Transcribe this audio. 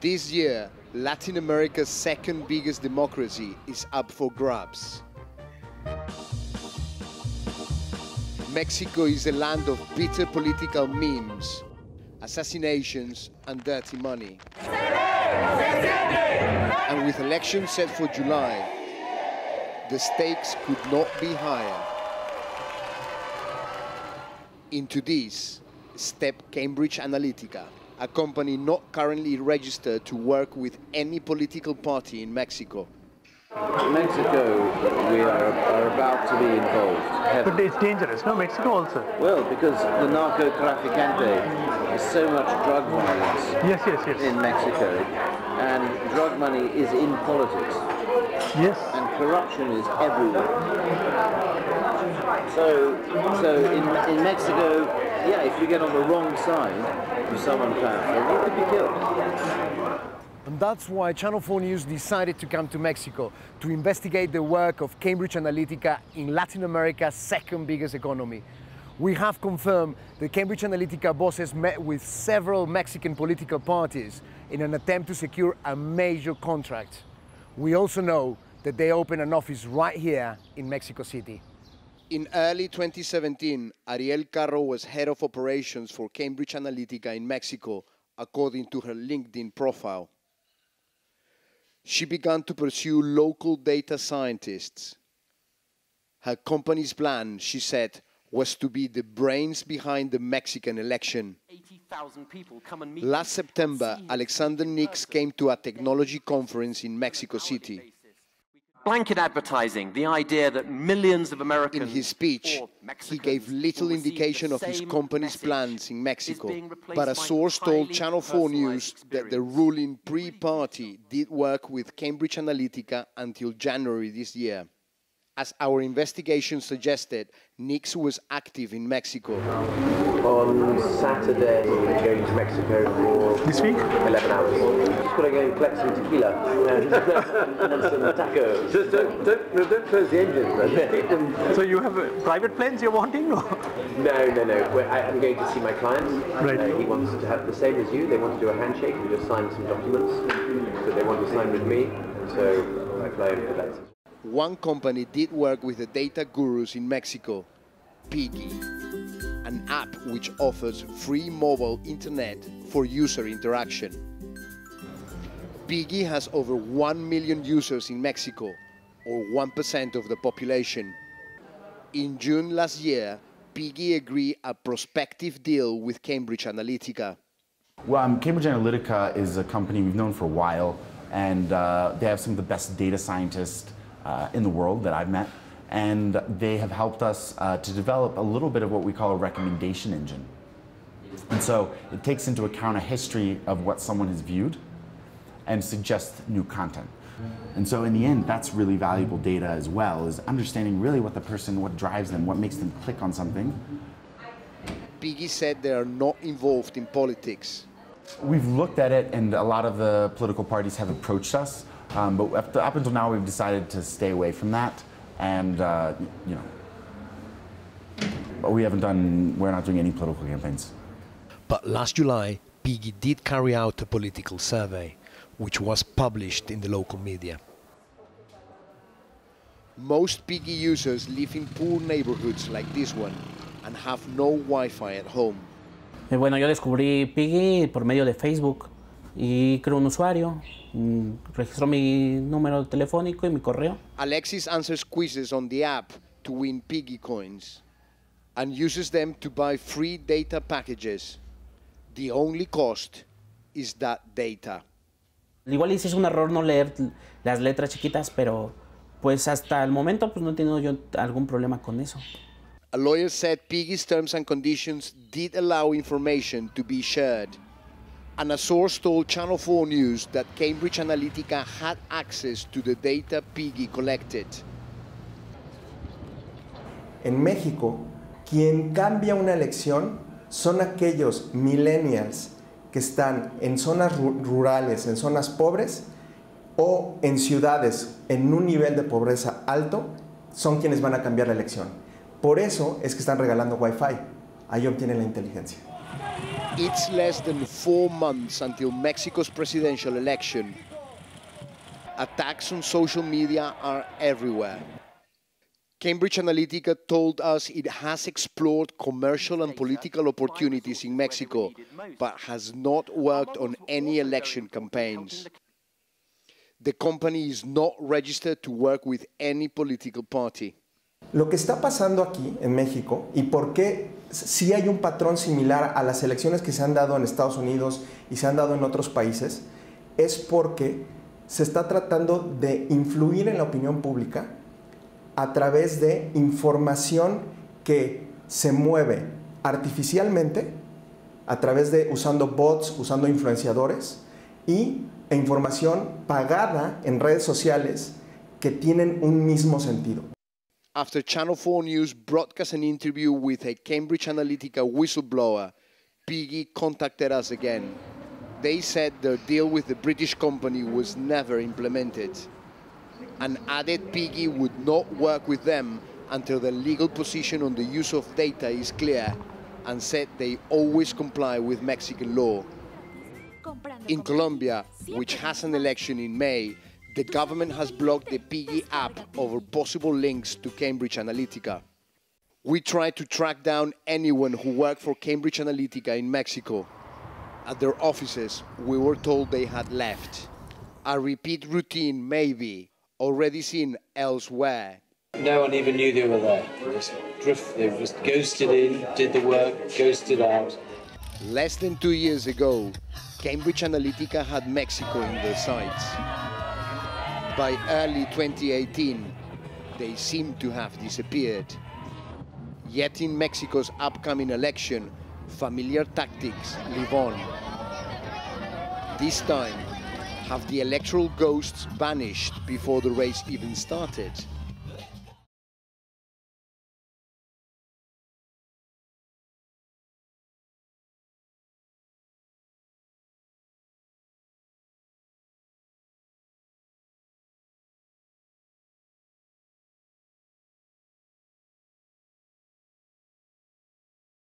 This year, Latin America's second biggest democracy is up for grabs. Mexico is a land of bitter political memes, assassinations and dirty money. And with elections set for July, the stakes could not be higher. Into this stepped Cambridge Analytica, a company not currently registered to work with any political party in Mexico. In Mexico, we are about to be involved. But it's dangerous, no? Mexico also? Well, because the narco-traficante, there's so much drug violence in Mexico, and drug money is in politics. Yes. And corruption is everywhere. So in Mexico, yeah, if you get on the wrong side of someone powerful, you could be killed. And that's why Channel 4 News decided to come to Mexico to investigate the work of Cambridge Analytica in Latin America's second biggest economy. We have confirmed that Cambridge Analytica bosses met with several Mexican political parties in an attempt to secure a major contract. We also know that they opened an office right here in Mexico City. In early 2017, Ariel Carro was head of operations for Cambridge Analytica in Mexico, according to her LinkedIn profile. She began to pursue local data scientists. Her company's plan, she said, was to be the brains behind the Mexican election. 80,000 people come and meet. Last September, Alexander Nix came to a technology conference in Mexico City. Blanket advertising, the idea that millions of Americans... In his speech, he gave little indication of his company's plans in Mexico, but a source told Channel 4 News that the ruling pre-party did work with Cambridge Analytica until January this year. As our investigation suggested, Nix was active in Mexico. On Saturday, we're going to Mexico for this week? 11 hours. Just got to go and collect some tequila and some tacos. Just don't close the engines, man. So you have private planes you're wanting? Or? No. I'm going to see my client. Right. He wants to have the same as you. They want to do a handshake and just sign some documents that they want to sign with me. So I fly in for that. One company did work with the data gurus in Mexico, Piggy, an app which offers free mobile internet for user interaction. Piggy has over 1 million users in Mexico, or 1% of the population. In June last year, Piggy agreed a prospective deal with Cambridge Analytica. Well, Cambridge Analytica is a company we've known for a while, and they have some of the best data scientists in the world that I've met, and they have helped us to develop a little bit of what we call a recommendation engine. And so it takes into account a history of what someone has viewed and suggests new content. And so in the end, that's really valuable data as well, is understanding really what the person, what drives them, what makes them click on something. Piggy said they are not involved in politics. We've looked at it, and a lot of the political parties have approached us. But up until now, we've decided to stay away from that, and but we're not doing any political campaigns. But last July, Piggy did carry out a political survey, which was published in the local media. Most Piggy users live in poor neighborhoods like this one and have no Wi-Fi at home. Bueno, yo descubrí Piggy por medio de Facebook y creo un usuario, registró mi número telefónico y mi correo. Alexis answers quizzes on the app to win Piggy coins and uses them to buy free data packages. The only cost is that data. Igual hice un error no leer las letras chiquitas, pero pues hasta el momento pues no he tenido yo algún problema con eso. A lawyer said Piggy's terms and conditions did allow information to be shared. And a source told Channel 4 News that Cambridge Analytica had access to the data Piggy collected. En México, quien cambia una elección son aquellos millennials que están en zonas rurales, en zonas pobres o en ciudades en un nivel de pobreza alto, son quienes van a cambiar la elección. Por eso es que están regalando Wi-Fi. Ahí obtienen la inteligencia. It's less than 4 months until Mexico's presidential election. Attacks on social media are everywhere. Cambridge Analytica told us it has explored commercial and political opportunities in Mexico, but has not worked on any election campaigns. The company is not registered to work with any political party. Lo que está pasando aquí en México y por qué sí hay un patrón similar a las elecciones que se han dado en Estados Unidos y se han dado en otros países es porque se está tratando de influir en la opinión pública a través de información que se mueve artificialmente, a través de usando bots, usando influenciadores e información pagada en redes sociales que tienen un mismo sentido. After Channel 4 News broadcast an interview with a Cambridge Analytica whistleblower, Piggy contacted us again. They said their deal with the British company was never implemented, and added Piggy would not work with them until the legal position on the use of data is clear, and said they always comply with Mexican law. In Colombia, which has an election in May, the government has blocked the Piggy app over possible links to Cambridge Analytica. We tried to track down anyone who worked for Cambridge Analytica in Mexico. At their offices, we were told they had left. A repeat routine, maybe, already seen elsewhere. No one even knew they were there. They just ghosted in, did the work, ghosted out. Less than 2 years ago, Cambridge Analytica had Mexico in their sights. By early 2018, they seemed to have disappeared. Yet in Mexico's upcoming election, familiar tactics live on. This time, have the electoral ghosts vanished before the race even started?